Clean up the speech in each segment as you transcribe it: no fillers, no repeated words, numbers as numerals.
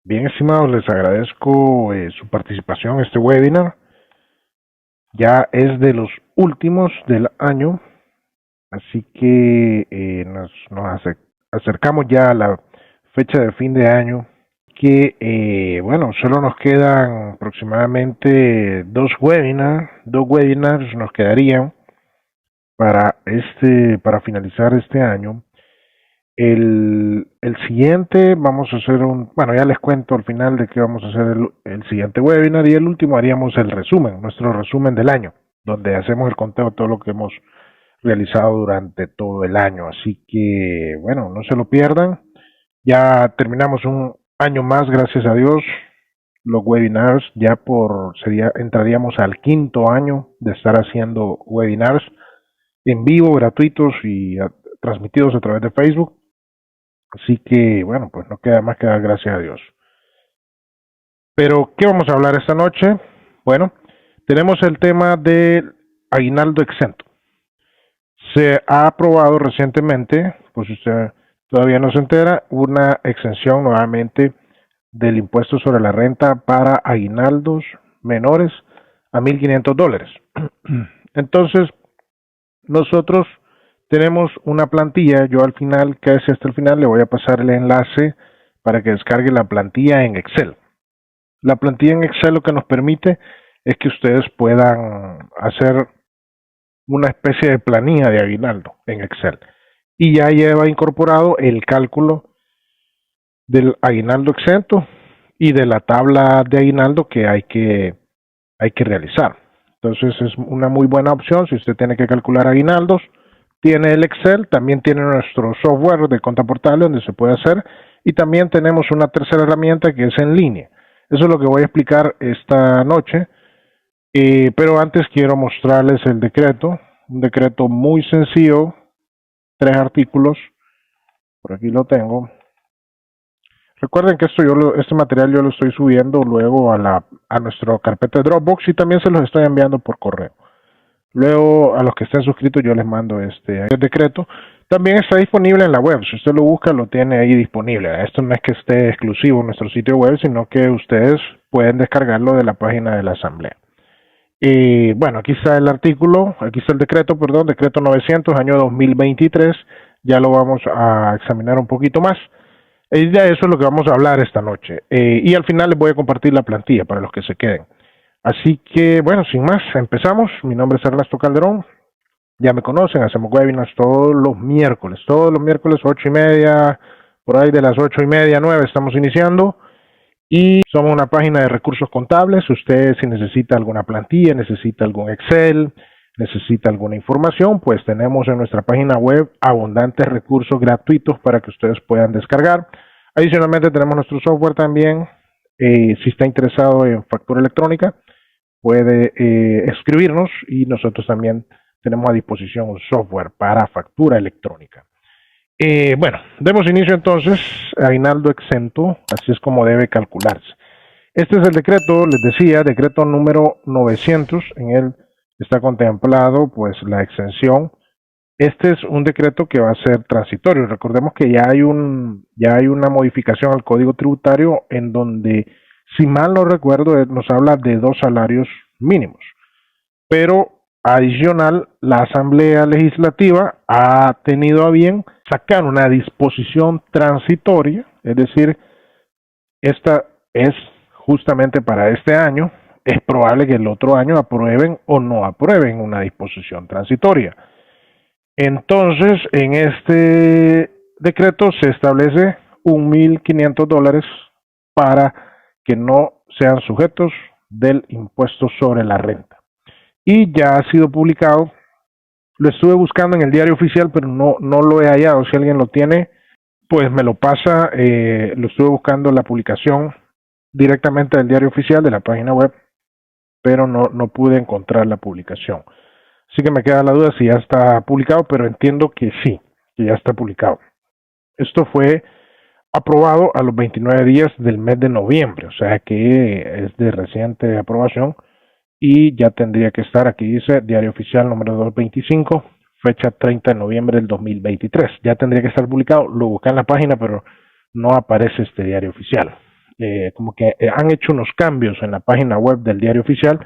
Bien, estimados, les agradezco su participación en este webinar. Ya es de los últimos del año, así que acercamos ya a la fecha de fin de año, que bueno, solo nos quedan aproximadamente dos webinars nos quedarían para finalizar este año. El siguiente vamos a hacer bueno, ya les cuento al final de qué vamos a hacer el siguiente webinar, y el último haríamos el resumen, nuestro resumen del año, donde hacemos el conteo de todo lo que hemos realizado durante todo el año. Así que, bueno, no se lo pierdan. Ya terminamos un año más, gracias a Dios. Los webinars entraríamos al quinto año de estar haciendo webinars en vivo, gratuitos y transmitidos a través de Facebook. Así que, bueno, pues no queda más que dar gracias a Dios. Pero, ¿qué vamos a hablar esta noche? Bueno, tenemos el tema del aguinaldo exento. Se ha aprobado recientemente, pues usted todavía no se entera, una exención nuevamente del impuesto sobre la renta para aguinaldos menores a $1,500. Entonces, nosotros tenemos una plantilla. Yo al final, casi hasta el final, le voy a pasar el enlace para que descargue la plantilla en Excel. La plantilla en Excel lo que nos permite es que ustedes puedan hacer una especie de planilla de aguinaldo en Excel, y ya lleva incorporado el cálculo del aguinaldo exento y de la tabla de aguinaldo que hay que realizar. Entonces es una muy buena opción si usted tiene que calcular aguinaldos. Tiene el Excel, también tiene nuestro software de cuenta portable donde se puede hacer, y también tenemos una tercera herramienta que es en línea. Eso es lo que voy a explicar esta noche, pero antes quiero mostrarles el decreto, un decreto muy sencillo, 3 artículos, por aquí lo tengo. Recuerden que este material yo lo estoy subiendo luego a nuestra carpeta de Dropbox, y también se los estoy enviando por correo. Luego, a los que estén suscritos, yo les mando este decreto. También está disponible en la web. Si usted lo busca, lo tiene ahí disponible. Esto no es que esté exclusivo en nuestro sitio web, sino que ustedes pueden descargarlo de la página de la Asamblea. Y bueno, aquí está el artículo, aquí está el decreto, decreto 900, año 2023. Ya lo vamos a examinar un poquito más. Y de eso es lo que vamos a hablar esta noche. Y al final les voy a compartir la plantilla para los que se queden. Así que, bueno, sin más, empezamos. Mi nombre es Ernesto Calderón. Ya me conocen, hacemos webinars todos los miércoles, 8:30, por ahí de las 8:30, 9 estamos iniciando. Y somos una página de recursos contables. Usted, si necesita alguna plantilla, necesita algún Excel, necesita alguna información, pues tenemos en nuestra página web abundantes recursos gratuitos para que ustedes puedan descargar. Adicionalmente tenemos nuestro software también. Si está interesado en factura electrónica, puede escribirnos, y nosotros también tenemos a disposición un software para factura electrónica. Bueno, demos inicio entonces. Aguinaldo exento, así es como debe calcularse. Este es el decreto, les decía, decreto número 900. En él está contemplado pues la exención. Este es un decreto que va a ser transitorio. Recordemos que ya hay una modificación al Código Tributario en donde, si mal no recuerdo, nos habla de 2 salarios mínimos. Pero adicional, la Asamblea Legislativa ha tenido a bien sacar una disposición transitoria, es decir, esta es justamente para este año. Es probable que el otro año aprueben o no aprueben una disposición transitoria. Entonces, en este decreto se establece $1,500 para que no sean sujetos del impuesto sobre la renta. Y ya ha sido publicado. Lo estuve buscando en el Diario Oficial, pero no lo he hallado. Si alguien lo tiene, pues me lo pasa. Lo estuve buscando la publicación directamente del Diario Oficial, de la página web, pero no pude encontrar la publicación. Así que me queda la duda si ya está publicado, pero entiendo que sí, que ya está publicado. Esto fue aprobado a los 29 días del mes de noviembre, o sea que es de reciente aprobación, y ya tendría que estar, aquí dice Diario Oficial número 225, fecha 30 de noviembre del 2023. Ya tendría que estar publicado. Lo busqué en la página, pero no aparece este Diario Oficial. como que han hecho unos cambios en la página web del diario oficial,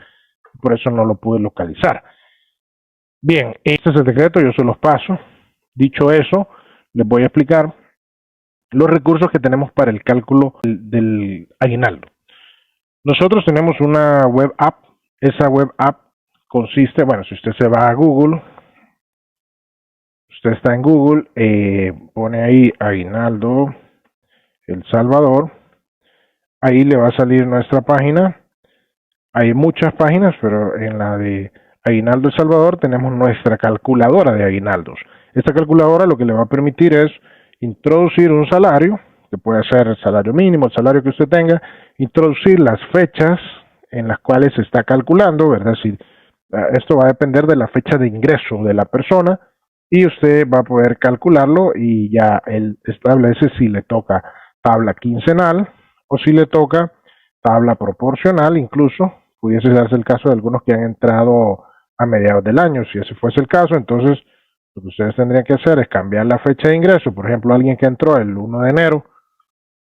por eso no lo pude localizar. Bien, este es el decreto, yo se los paso. Dicho eso, les voy a explicar los recursos que tenemos para el cálculo del aguinaldo. Nosotros tenemos una web app. Esa web app consiste, bueno, si usted se va a Google, usted está en Google, pone ahí Aguinaldo El Salvador, ahí le va a salir nuestra página. Hay muchas páginas, pero en la de Aguinaldo El Salvador tenemos nuestra calculadora de aguinaldos. Esta calculadora lo que le va a permitir es introducir un salario, que puede ser el salario mínimo, el salario que usted tenga, introducir las fechas en las cuales se está calculando, ¿verdad? Si, esto va a depender de la fecha de ingreso de la persona y usted va a poder calcularlo y ya él establece si le toca tabla quincenal o si le toca tabla proporcional, incluso pudiese darse el caso de algunos que han entrado a mediados del año. Si ese fuese el caso, entonces lo que ustedes tendrían que hacer es cambiar la fecha de ingreso. Por ejemplo, alguien que entró el 1 de enero,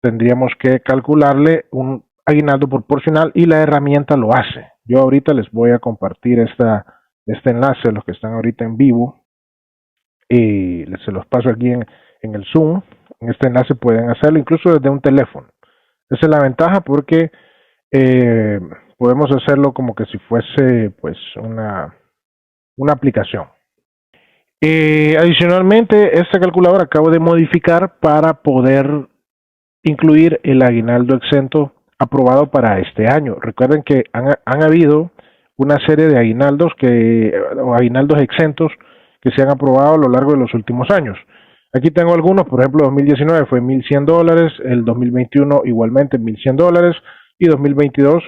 tendríamos que calcularle un aguinaldo proporcional y la herramienta lo hace. Yo ahorita les voy a compartir este enlace, los que están ahorita en vivo, y se los paso aquí en el Zoom. En este enlace pueden hacerlo incluso desde un teléfono. Esa es la ventaja porque podemos hacerlo como que si fuese pues una aplicación. Adicionalmente, esta calculadora acabo de modificar para poder incluir el aguinaldo exento aprobado para este año. Recuerden que han habido una serie de aguinaldos o aguinaldos exentos que se han aprobado a lo largo de los últimos años. Aquí tengo algunos, por ejemplo, 2019 fue $1,100, el 2021 igualmente $1,100 y 2022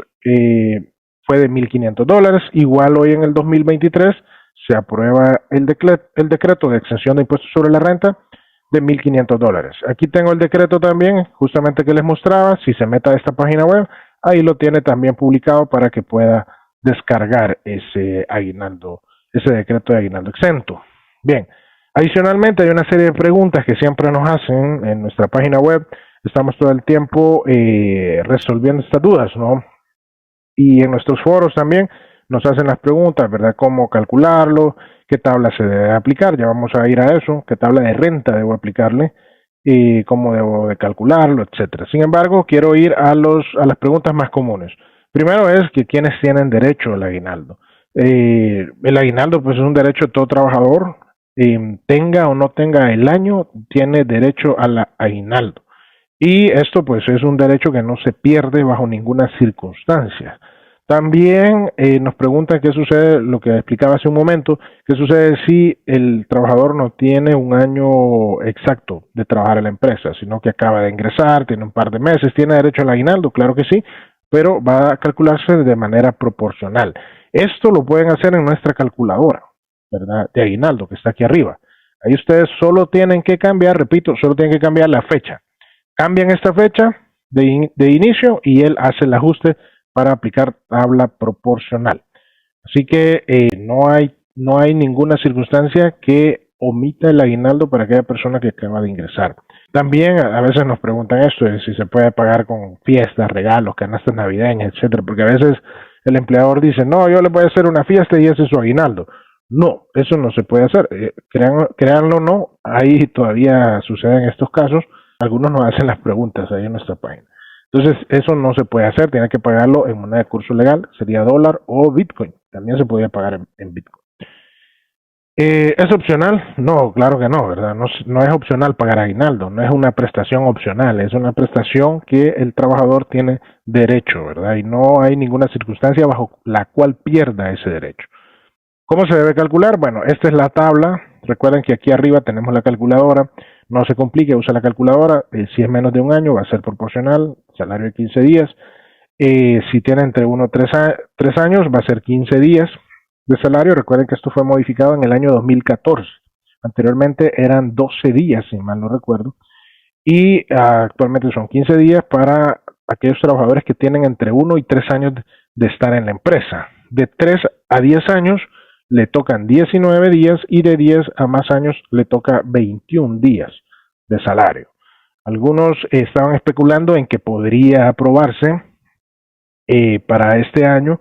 fue de $1,500. Igual hoy en el 2023 se aprueba el decreto de exención de impuestos sobre la renta de $1,500. Aquí tengo el decreto también, justamente que les mostraba. Si se mete a esta página web, ahí lo tiene también publicado para que pueda descargar ese aguinaldo, ese decreto de aguinaldo exento. Bien, adicionalmente hay una serie de preguntas que siempre nos hacen en nuestra página web. Estamos todo el tiempo resolviendo estas dudas, ¿no? Y en nuestros foros también nos hacen las preguntas, ¿verdad? ¿Cómo calcularlo? ¿Qué tabla se debe aplicar? Ya vamos a ir a eso. ¿Qué tabla de renta debo aplicarle? Y cómo debo de calcularlo, etcétera. Sin embargo, quiero ir a las preguntas más comunes. Primero es que quiénes tienen derecho al aguinaldo. El aguinaldo pues es un derecho de todo trabajador, tenga o no tenga el año, tiene derecho al aguinaldo. Y esto pues es un derecho que no se pierde bajo ninguna circunstancia. También nos preguntan qué sucede, lo que explicaba hace un momento, qué sucede si el trabajador no tiene un año exacto de trabajar en la empresa, sino que acaba de ingresar, tiene un par de meses, tiene derecho al aguinaldo, claro que sí, pero va a calcularse de manera proporcional. Esto lo pueden hacer en nuestra calculadora, ¿verdad? De aguinaldo, que está aquí arriba. Ahí ustedes solo tienen que cambiar, repito, solo tienen que cambiar la fecha. Cambian esta fecha de inicio y él hace el ajuste para aplicar tabla proporcional. Así que no hay ninguna circunstancia que omita el aguinaldo para aquella persona que acaba de ingresar. También a veces nos preguntan esto, de si se puede pagar con fiestas, regalos, canastas navideñas, etcétera, porque a veces el empleador dice, no, yo le voy a hacer una fiesta y ese es su aguinaldo. No, eso no se puede hacer. Créanlo o no, ahí todavía suceden estos casos. Algunos nos hacen las preguntas ahí en nuestra página. Entonces, eso no se puede hacer, tiene que pagarlo en moneda de curso legal, sería dólar o Bitcoin. También se podría pagar en Bitcoin. ¿Es opcional? No, claro que no, ¿verdad? No es opcional pagar aguinaldo, no es una prestación opcional, es una prestación que el trabajador tiene derecho, ¿verdad? Y no hay ninguna circunstancia bajo la cual pierda ese derecho. ¿Cómo se debe calcular? Bueno, esta es la tabla. Recuerden que aquí arriba tenemos la calculadora. No se complique, usa la calculadora. Si es menos de un año, va a ser proporcional, salario de 15 días. Si tiene entre 1 y 3 años, va a ser 15 días de salario. Recuerden que esto fue modificado en el año 2014. Anteriormente eran 12 días, si mal no recuerdo. Y actualmente son 15 días para aquellos trabajadores que tienen entre 1 y 3 años de estar en la empresa. De 3 a 10 años le tocan 19 días y de 10 a más años le toca 21 días de salario. Algunos estaban especulando en que podría aprobarse para este año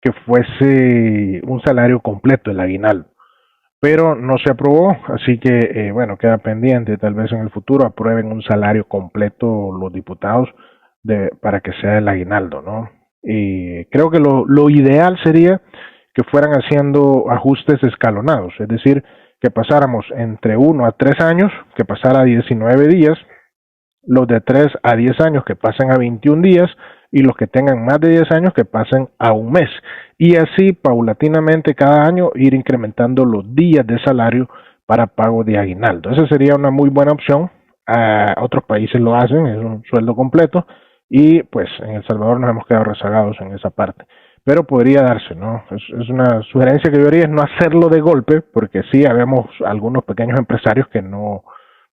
que fuese un salario completo el aguinaldo, pero no se aprobó, así que bueno, queda pendiente, tal vez en el futuro aprueben un salario completo los diputados para que sea el aguinaldo, ¿no? Creo que lo ideal sería que fueran haciendo ajustes escalonados, es decir, que pasáramos entre 1 a 3 años, que pasara a 19 días, los de 3 a 10 años que pasen a 21 días y los que tengan más de 10 años que pasen a un mes. Y así paulatinamente cada año ir incrementando los días de salario para pago de aguinaldo. Esa sería una muy buena opción. Otros países lo hacen, es un sueldo completo y pues en El Salvador nos hemos quedado rezagados en esa parte. Pero podría darse, ¿no? Es una sugerencia que yo haría, es no hacerlo de golpe, porque sí, habemos algunos pequeños empresarios que no,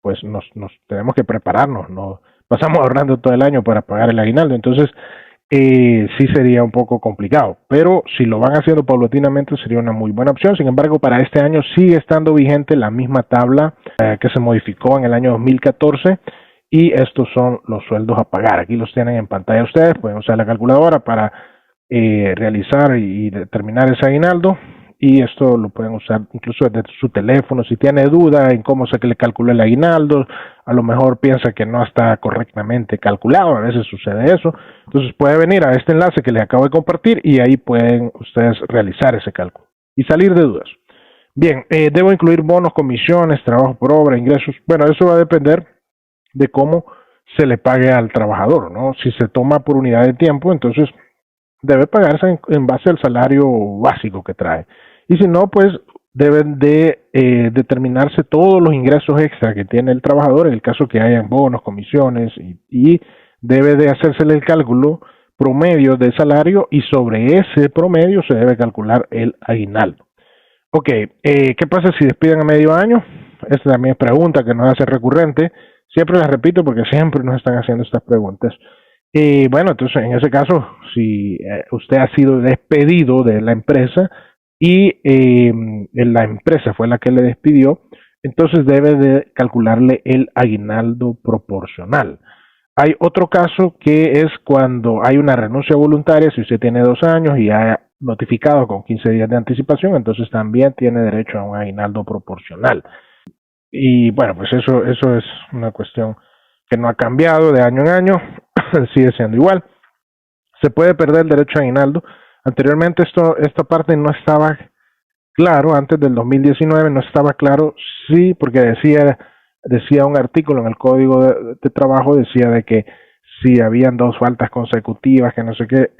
pues nos tenemos que prepararnos, no pasamos ahorrando todo el año para pagar el aguinaldo, entonces sí sería un poco complicado, pero si lo van haciendo paulatinamente sería una muy buena opción. Sin embargo, para este año sigue estando vigente la misma tabla que se modificó en el año 2014 y estos son los sueldos a pagar. Aquí los tienen en pantalla ustedes, pueden usar la calculadora para realizar y determinar ese aguinaldo, y esto lo pueden usar incluso desde su teléfono. Si tiene duda en cómo se le calculó el aguinaldo, a lo mejor piensa que no está correctamente calculado, a veces sucede eso, entonces puede venir a este enlace que les acabo de compartir y ahí pueden ustedes realizar ese cálculo y salir de dudas. Bien, debo incluir bonos, comisiones, trabajo por obra, ingresos. Bueno, eso va a depender de cómo se le pague al trabajador, ¿no? Si se toma por unidad de tiempo, entonces debe pagarse en base al salario básico que trae. Y si no, pues deben de determinarse todos los ingresos extra que tiene el trabajador, en el caso que hayan bonos, comisiones, y debe de hacérsele el cálculo promedio de salario y sobre ese promedio se debe calcular el aguinaldo. Ok, ¿qué pasa si despiden a medio año? Esta también es pregunta que nos hace recurrente. Siempre la repito porque siempre nos están haciendo estas preguntas. Bueno, entonces en ese caso, si usted ha sido despedido de la empresa y la empresa fue la que le despidió, entonces debe de calcularle el aguinaldo proporcional. Hay otro caso que es cuando hay una renuncia voluntaria. Si usted tiene 2 años y ha notificado con 15 días de anticipación, entonces también tiene derecho a un aguinaldo proporcional. Y bueno, pues eso es una cuestión que no ha cambiado de año en año, sigue siendo igual. Se puede perder el derecho a aguinaldo. Anteriormente esta parte no estaba claro, antes del 2019 no estaba claro, sí, porque decía un artículo en el Código de Trabajo, decía de que si habían 2 faltas consecutivas, que no sé qué,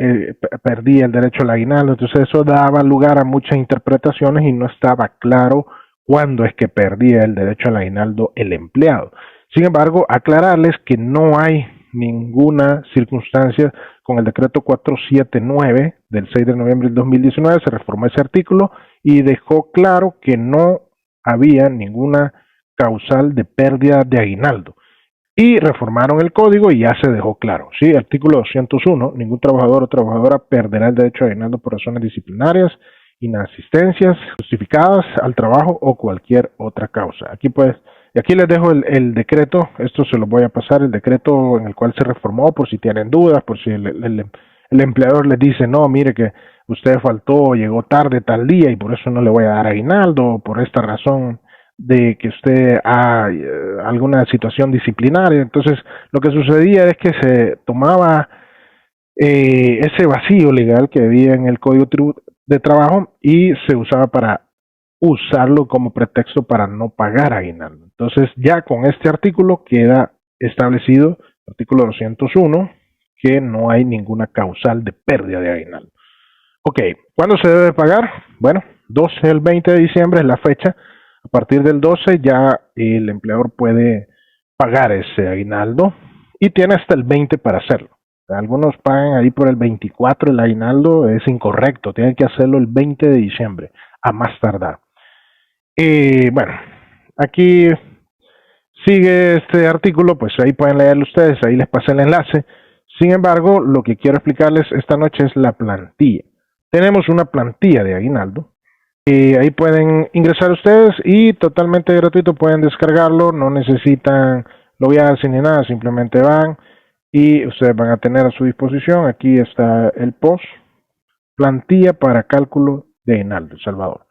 perdía el derecho al aguinaldo. Entonces eso daba lugar a muchas interpretaciones y no estaba claro cuándo es que perdía el derecho al aguinaldo el empleado. Sin embargo, aclararles que no hay ninguna circunstancia. Con el decreto 479 del 6 de noviembre del 2019 se reformó ese artículo y dejó claro que no había ninguna causal de pérdida de aguinaldo. Y reformaron el código y ya se dejó claro. Sí, artículo 201, ningún trabajador o trabajadora perderá el derecho a aguinaldo por razones disciplinarias, inasistencias justificadas al trabajo o cualquier otra causa. Aquí pues, y aquí les dejo el decreto, esto se lo voy a pasar, el decreto en el cual se reformó, por si tienen dudas, por si el empleador les dice, no, mire que usted faltó, llegó tarde tal día y por eso no le voy a dar aguinaldo, por esta razón de que usted ha alguna situación disciplinaria. Entonces lo que sucedía es que se tomaba ese vacío legal que había en el Código de Trabajo y se usaba para usarlo como pretexto para no pagar aguinaldo. Entonces ya con este artículo queda establecido, artículo 201, que no hay ninguna causal de pérdida de aguinaldo. Ok, ¿cuándo se debe pagar? Bueno, 12 del 20 de diciembre es la fecha. A partir del 12 ya el empleador puede pagar ese aguinaldo y tiene hasta el 20 para hacerlo. Algunos pagan ahí por el 24 el aguinaldo, es incorrecto, tienen que hacerlo el 20 de diciembre, a más tardar. Bueno, aquí sigue este artículo, pues ahí pueden leerlo ustedes, ahí les pasé el enlace. Sin embargo, lo que quiero explicarles esta noche es la plantilla. Tenemos una plantilla de aguinaldo. Ahí pueden ingresar ustedes y totalmente gratuito pueden descargarlo, no necesitan lo voy a dar sin ni nada, simplemente van y ustedes van a tener a su disposición, aquí está el post, plantilla para cálculo de aguinaldo, El Salvador.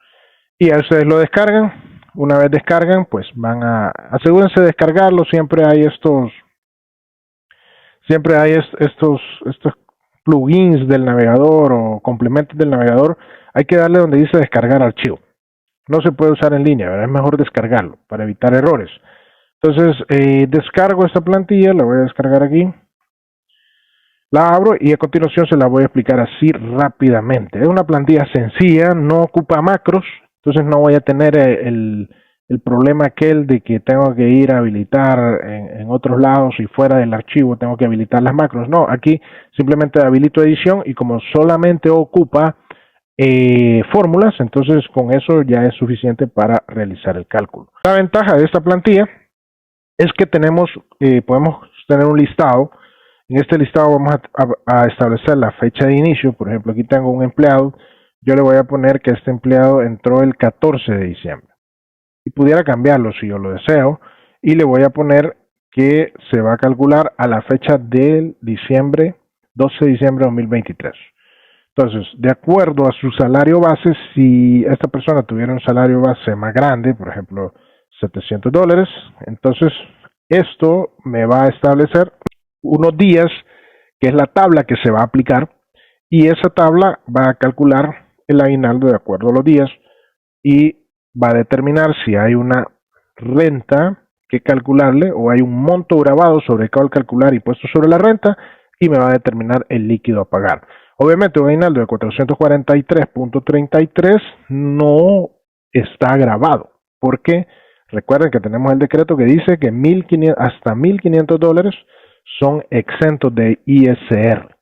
Y a ustedes lo descargan, una vez descargan, pues asegúrense de descargarlo, siempre hay estos plugins del navegador o complementos del navegador, hay que darle donde dice descargar archivo. No se puede usar en línea, ¿verdad? Es mejor descargarlo para evitar errores. Entonces, descargo esta plantilla, la voy a descargar aquí, la abro y a continuación se la voy a explicar así rápidamente. Es una plantilla sencilla, no ocupa macros, entonces no voy a tener el problema aquel de que tengo que ir a habilitar en otros lados y fuera del archivo tengo que habilitar las macros. No, aquí simplemente habilito edición y como solamente ocupa fórmulas, entonces con eso ya es suficiente para realizar el cálculo. La ventaja de esta plantilla es que podemos tener un listado. En este listado vamos a establecer la fecha de inicio. Por ejemplo, aquí tengo un empleado. Yo le voy a poner que este empleado entró el 14 de diciembre. Y pudiera cambiarlo si yo lo deseo. Y le voy a poner que se va a calcular a la fecha del 12 de diciembre de 2023. Entonces, de acuerdo a su salario base, si esta persona tuviera un salario base más grande, por ejemplo, $700, entonces esto me va a establecer unos días, que es la tabla que se va a aplicar, y esa tabla va a calcular el aguinaldo de acuerdo a los días y va a determinar si hay una renta que calcularle o hay un monto grabado sobre el cual calcular y puesto sobre la renta y me va a determinar el líquido a pagar. Obviamente un aguinaldo de 443.33 no está grabado, porque recuerden que tenemos el decreto que dice que hasta $1,500 son exentos de ISR.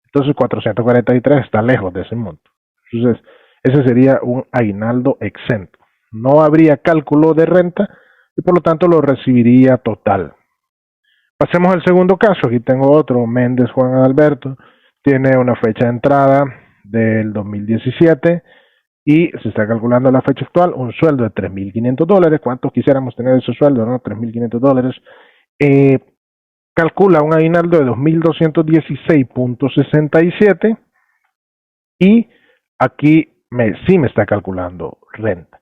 Entonces 443 está lejos de ese monto. Entonces ese sería un aguinaldo exento. No habría cálculo de renta y por lo tanto lo recibiría total. Pasemos al segundo caso. Aquí tengo otro, Méndez Juan Adalberto. Tiene una fecha de entrada del 2017 y se está calculando la fecha actual, un sueldo de $3,500. ¿Cuántos quisiéramos tener ese sueldo, no? $3,500. Calcula un aguinaldo de 2,216.67 y aquí sí me está calculando renta.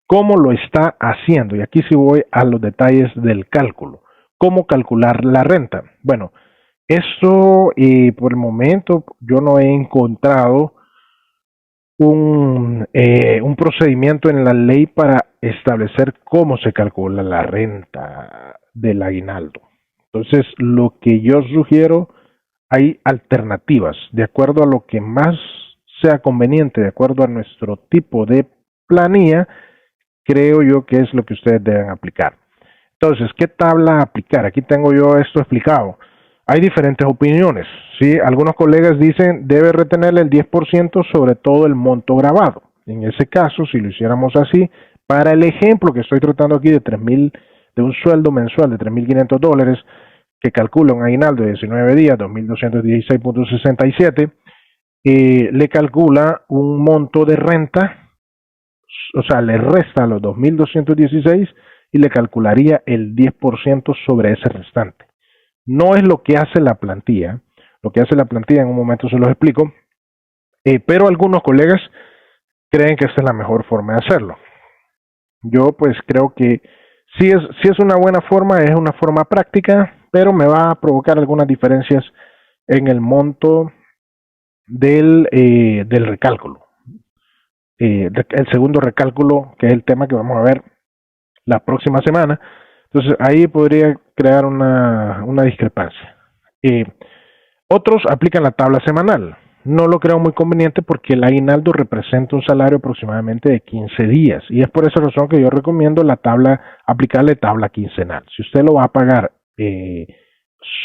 ¿Cómo lo está haciendo? Y aquí sí voy a los detalles del cálculo. ¿Cómo calcular la renta? Bueno, eso por el momento yo no he encontrado un procedimiento en la ley para establecer cómo se calcula la renta del aguinaldo. Entonces, lo que yo sugiero, hay alternativas de acuerdo a lo que más sea conveniente, de acuerdo a nuestro tipo de planilla, creo yo que es lo que ustedes deben aplicar. Entonces, ¿qué tabla aplicar? Aquí tengo yo esto explicado. Hay diferentes opiniones, ¿sí? Algunos colegas dicen debe retener el 10% sobre todo el monto grabado. En ese caso, si lo hiciéramos así, para el ejemplo que estoy tratando aquí de un sueldo mensual de $3,500, que calcula un aguinaldo de 19 días, 2,216.67, le calcula un monto de renta, o sea, le resta los 2,216 y le calcularía el 10% sobre ese restante. No es lo que hace la plantilla. Lo que hace la plantilla en un momento se los explico, pero algunos colegas creen que esta es la mejor forma de hacerlo. Yo pues creo que sí es una buena forma, es una forma práctica, pero me va a provocar algunas diferencias en el monto del recálculo. El segundo recálculo, que es el tema que vamos a ver la próxima semana. Entonces ahí podría crear una discrepancia. Otros aplican la tabla semanal. No lo creo muy conveniente porque el aguinaldo representa un salario aproximadamente de 15 días y es por esa razón que yo recomiendo aplicarle tabla quincenal. Si usted lo va a pagar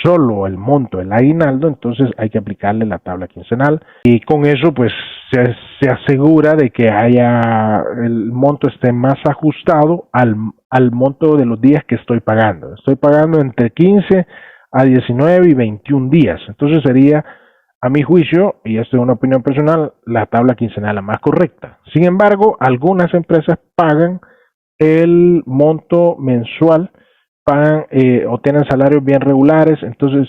solo el monto del aguinaldo, entonces hay que aplicarle la tabla quincenal y con eso pues se asegura de que el monto esté más ajustado al monto de los días que estoy pagando. Estoy pagando entre 15 a 19 y 21 días. Entonces sería, a mi juicio, y esto es una opinión personal, la tabla quincenal la más correcta. Sin embargo, algunas empresas pagan el monto mensual pagan o tienen salarios bien regulares. Entonces,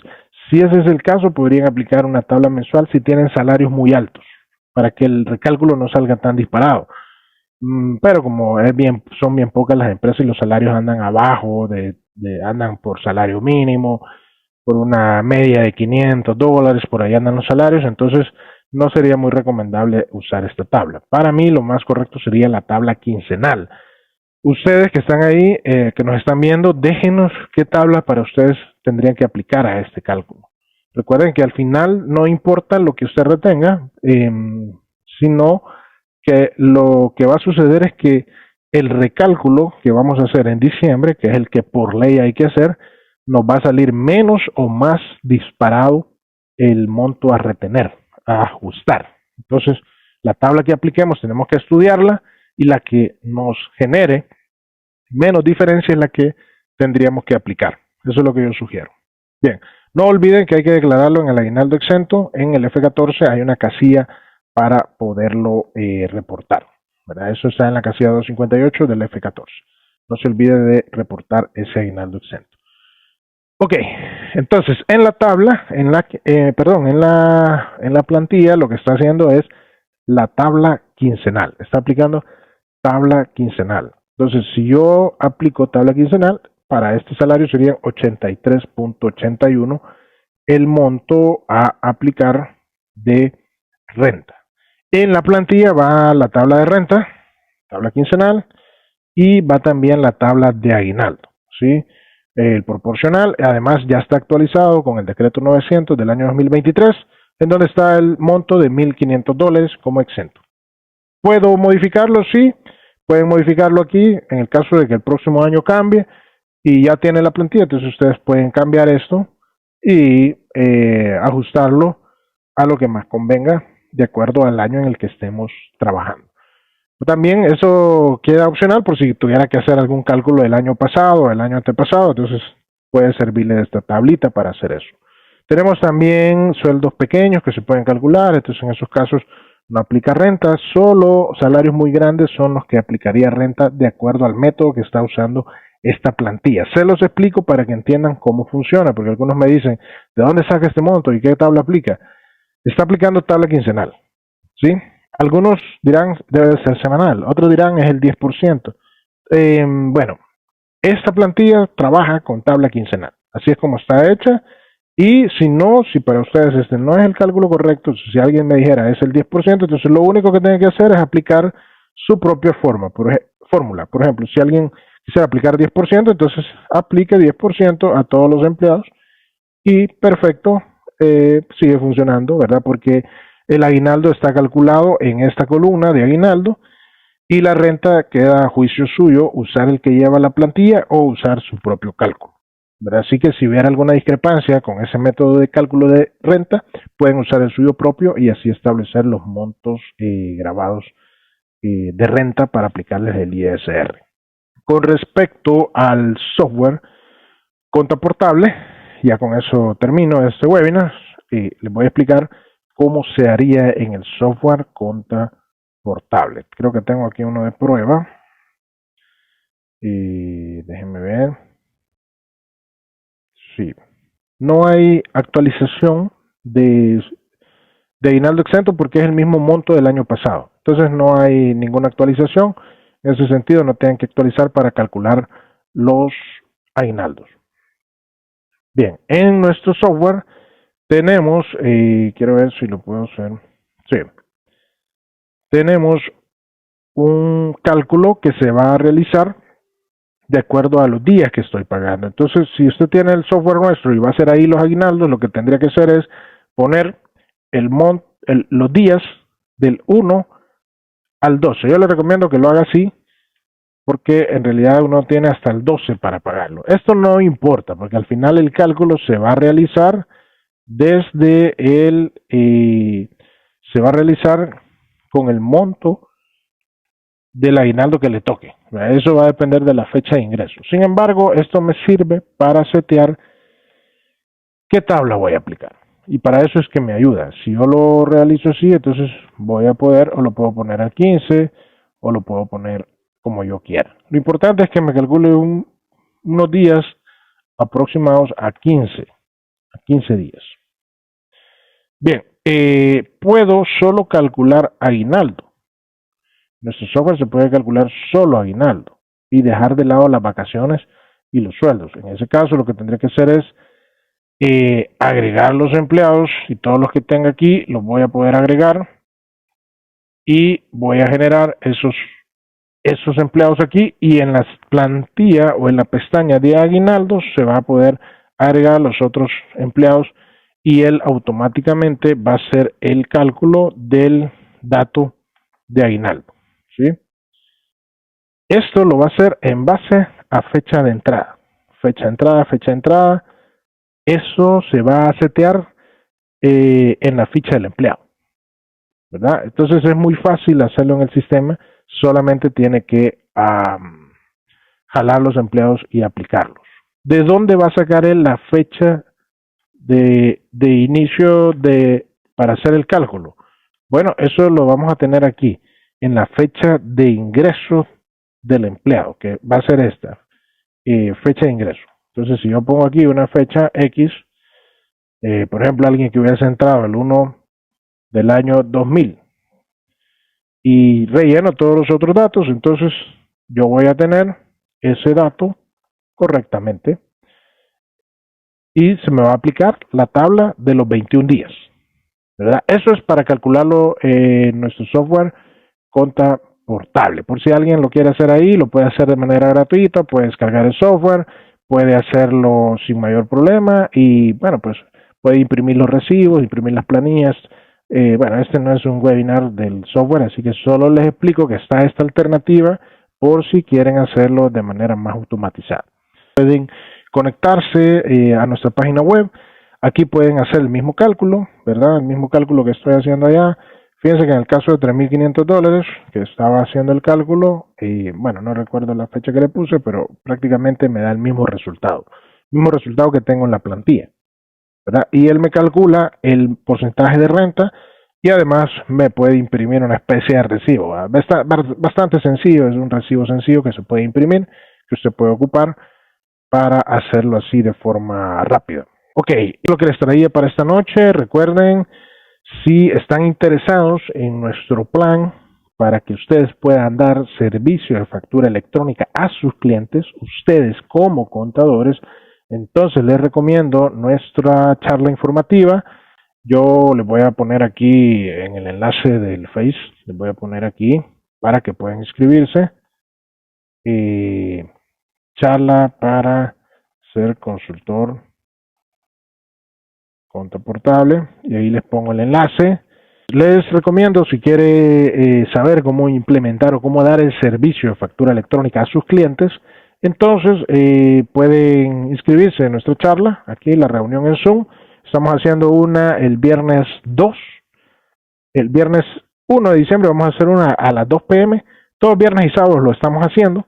si ese es el caso, podrían aplicar una tabla mensual si tienen salarios muy altos, para que el recálculo no salga tan disparado. Pero como son bien pocas las empresas y los salarios andan abajo, andan por salario mínimo, por una media de $500, por ahí andan los salarios, entonces no sería muy recomendable usar esta tabla. Para mí lo más correcto sería la tabla quincenal. Ustedes que están ahí, que nos están viendo, déjenos qué tabla para ustedes tendrían que aplicar a este cálculo. Recuerden que al final no importa lo que usted retenga, sino que lo que va a suceder es que el recálculo que vamos a hacer en diciembre, que es el que por ley hay que hacer, nos va a salir menos o más disparado el monto a retener, a ajustar. Entonces, la tabla que apliquemos tenemos que estudiarla y la que nos genere menos diferencia es la que tendríamos que aplicar. Eso es lo que yo sugiero. Bien, no olviden que hay que declararlo en el aguinaldo exento. En el F14 hay una casilla para poderlo reportar, ¿verdad? Eso está en la casilla 258 del F14. No se olvide de reportar ese aguinaldo exento. Ok, entonces en la tabla, en la plantilla lo que está haciendo es la tabla quincenal. Está aplicando tabla quincenal. Entonces, si yo aplico tabla quincenal, para este salario serían 83.81 el monto a aplicar de renta. En la plantilla va la tabla de renta, tabla quincenal, y va también la tabla de aguinaldo, ¿sí? El proporcional, además ya está actualizado con el decreto 900 del año 2023, en donde está el monto de $1,500 como exento. ¿Puedo modificarlo? Sí, pueden modificarlo aquí en el caso de que el próximo año cambie y ya tiene la plantilla, entonces ustedes pueden cambiar esto y ajustarlo a lo que más convenga de acuerdo al año en el que estemos trabajando. También eso queda opcional por si tuviera que hacer algún cálculo del año pasado o el año antepasado, entonces puede servirle esta tablita para hacer eso. Tenemos también sueldos pequeños que se pueden calcular, entonces en esos casos no aplica renta, solo salarios muy grandes son los que aplicaría renta de acuerdo al método que está usando esta plantilla. Se los explico para que entiendan cómo funciona, porque algunos me dicen, ¿de dónde saca este monto y qué tabla aplica? Está aplicando tabla quincenal, ¿sí? Algunos dirán debe ser semanal, otros dirán es el 10%. Bueno, esta plantilla trabaja con tabla quincenal, así es como está hecha. Y si para ustedes este no es el cálculo correcto, si alguien me dijera es el 10%, entonces lo único que tienen que hacer es aplicar su propia fórmula. Por ejemplo, si alguien quisiera aplicar 10%, entonces aplique 10% a todos los empleados y perfecto, sigue funcionando, ¿verdad? Porque el aguinaldo está calculado en esta columna de aguinaldo y la renta queda a juicio suyo usar el que lleva la plantilla o usar su propio cálculo, ¿verdad? Así que si hubiera alguna discrepancia con ese método de cálculo de renta, pueden usar el suyo propio y así establecer los montos grabados de renta para aplicarles el ISR. Con respecto al software Conta Portable, ya con eso termino este webinar y les voy a explicar cómo se haría en el software Conta Portable. Creo que tengo aquí uno de prueba y déjenme ver. Sí, no hay actualización de aguinaldo exento porque es el mismo monto del año pasado. Entonces no hay ninguna actualización. En ese sentido no tienen que actualizar para calcular los aguinaldos. Bien, en nuestro software tenemos, quiero ver si lo puedo hacer. Sí, tenemos un cálculo que se va a realizar de acuerdo a los días que estoy pagando. Entonces, si usted tiene el software nuestro y va a hacer ahí los aguinaldos, lo que tendría que hacer es poner los días del 1 al 12. Yo le recomiendo que lo haga así porque en realidad uno tiene hasta el 12 para pagarlo. Esto no importa porque al final el cálculo se va a realizar se va a realizar con el monto del aguinaldo que le toque. Eso va a depender de la fecha de ingreso. Sin embargo, esto me sirve para setear qué tabla voy a aplicar. Y para eso es que me ayuda. Si yo lo realizo así, entonces voy a poder, o lo puedo poner al 15, o lo puedo poner como yo quiera. Lo importante es que me calcule unos días aproximados a 15 días. Bien, puedo solo calcular aguinaldo. Nuestro software se puede calcular solo aguinaldo y dejar de lado las vacaciones y los sueldos. En ese caso, lo que tendría que hacer es agregar los empleados, y todos los que tenga aquí los voy a poder agregar y voy a generar esos empleados aquí, y en la plantilla o en la pestaña de aguinaldos se va a poder agregar los otros empleados y él automáticamente va a hacer el cálculo del dato de aguinaldo, ¿sí? Esto lo va a hacer en base a fecha de entrada. Fecha de entrada. Eso se va a setear en la ficha del empleado, ¿verdad? Entonces es muy fácil hacerlo en el sistema, solamente tiene que jalar los empleados y aplicarlos. ¿De dónde va a sacar él la fecha de inicio para hacer el cálculo? Bueno, eso lo vamos a tener aquí, en la fecha de ingreso del empleado, que va a ser esta, fecha de ingreso. Entonces, si yo pongo aquí una fecha X, por ejemplo, alguien que hubiese entrado el 1 del año 2000 y relleno todos los otros datos, entonces yo voy a tener ese dato correctamente y se me va a aplicar la tabla de los 21 días, ¿verdad? Eso es para calcularlo en nuestro software Conta Portable. Por si alguien lo quiere hacer ahí, lo puede hacer de manera gratuita, puede descargar el software, puede hacerlo sin mayor problema y bueno, pues puede imprimir los recibos, imprimir las planillas. Bueno, este no es un webinar del software, así que solo les explico que está esta alternativa por si quieren hacerlo de manera más automatizada. Pueden conectarse a nuestra página web. Aquí pueden hacer el mismo cálculo, ¿verdad? El mismo cálculo que estoy haciendo allá. Fíjense que en el caso de $3,500 que estaba haciendo el cálculo, bueno, no recuerdo la fecha que le puse, pero prácticamente me da el mismo resultado que tengo en la plantilla, ¿verdad? Y él me calcula el porcentaje de renta y además me puede imprimir una especie de recibo, ¿verdad? Bastante sencillo, es un recibo sencillo que se puede imprimir, que usted puede ocupar para hacerlo así de forma rápida. Ok, lo que les traía para esta noche, recuerden, si están interesados en nuestro plan para que ustedes puedan dar servicio de factura electrónica a sus clientes, ustedes como contadores, entonces les recomiendo nuestra charla informativa. Yo les voy a poner aquí en el enlace del Face, les voy a poner aquí para que puedan inscribirse. Charla para ser consultor Conta Portable, y ahí les pongo el enlace. Les recomiendo, si quiere saber cómo implementar o cómo dar el servicio de factura electrónica a sus clientes, entonces pueden inscribirse en nuestra charla, aquí la reunión en Zoom. Estamos haciendo una el viernes 2, el viernes 1 de diciembre vamos a hacer una a las 2 p.m. Todos viernes y sábados lo estamos haciendo.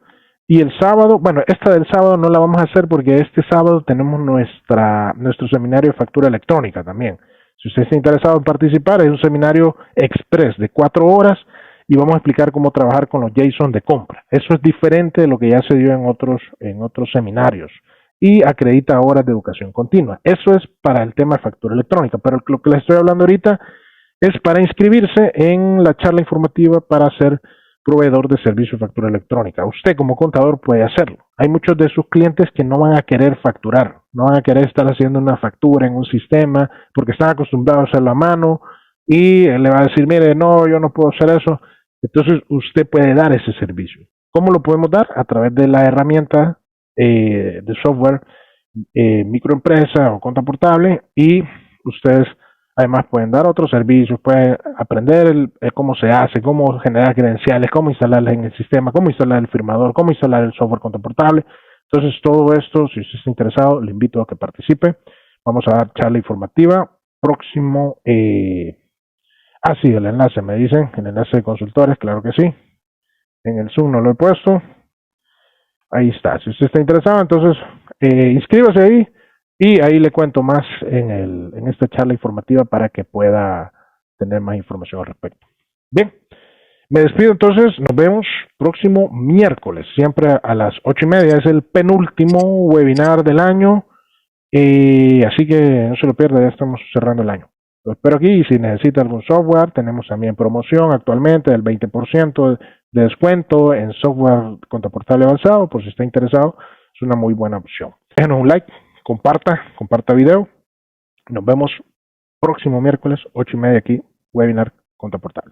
Y el sábado, bueno, esta del sábado no la vamos a hacer porque este sábado tenemos nuestro seminario de factura electrónica también. Si usted está interesado en participar, es un seminario express de 4 horas y vamos a explicar cómo trabajar con los JSON de compra. Eso es diferente de lo que ya se dio en otros seminarios y acredita horas de educación continua. Eso es para el tema de factura electrónica, pero lo que les estoy hablando ahorita es para inscribirse en la charla informativa para ser proveedor de servicio de factura electrónica. Usted como contador puede hacerlo. Hay muchos de sus clientes que no van a querer facturar, no van a querer estar haciendo una factura en un sistema porque están acostumbrados a hacerlo a mano y él le va a decir, mire, no, yo no puedo hacer eso. Entonces usted puede dar ese servicio. ¿Cómo lo podemos dar? A través de la herramienta de software microempresa o Conta Portable, y ustedes además pueden dar otros servicios, pueden aprender cómo se hace, cómo generar credenciales, cómo instalarlas en el sistema, cómo instalar el firmador, cómo instalar el software Conta Portable. Entonces todo esto, si usted está interesado, le invito a que participe. Vamos a dar charla informativa próximo. Sí, el enlace me dicen, el enlace de consultores, claro que sí. En el Zoom no lo he puesto. Ahí está. Si usted está interesado, entonces inscríbase ahí. Y ahí le cuento más en esta charla informativa para que pueda tener más información al respecto. Bien, Me despido entonces, nos vemos próximo miércoles, siempre a las 8:30, es el penúltimo webinar del año, así que no se lo pierda, ya estamos cerrando el año. Lo espero aquí y si necesita algún software, tenemos también promoción actualmente del 20% de descuento en software contraportable avanzado, por si está interesado, es una muy buena opción. Déjenos un like, comparta video, nos vemos próximo miércoles, 8:30 aquí, webinar contraportable.